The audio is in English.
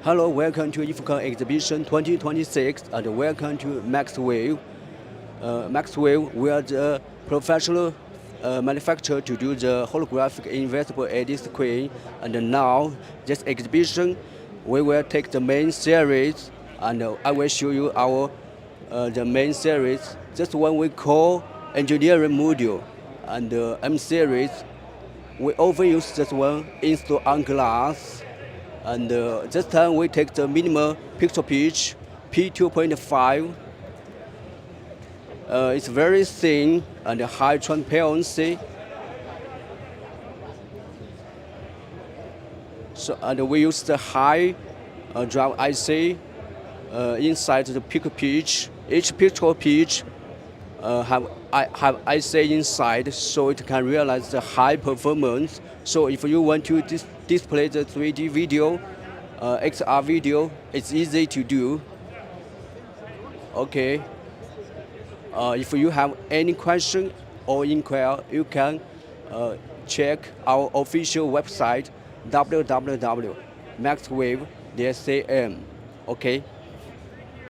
Hello, welcome to InfoComm Exhibition 2026 and welcome to Muxwave. Muxwave, we are the professional manufacturer to do the holographic invisible LED screen. And now, this exhibition, we will take the main series and I will show you our the main series. This one we call engineering module. And M series, we often use this one installed on glass. And this time we take the minimal pixel pitch, P2.5. It's very thin and high transparency. So, and we use the high drive IC inside the pixel pitch. Each pixel pitch have IC inside, so it can realize the high performance. So if you want to display the 3D video, XR video, it's easy to do. Okay. If you have any question or inquiry, you can check our official website www.muxwave.cm. Okay.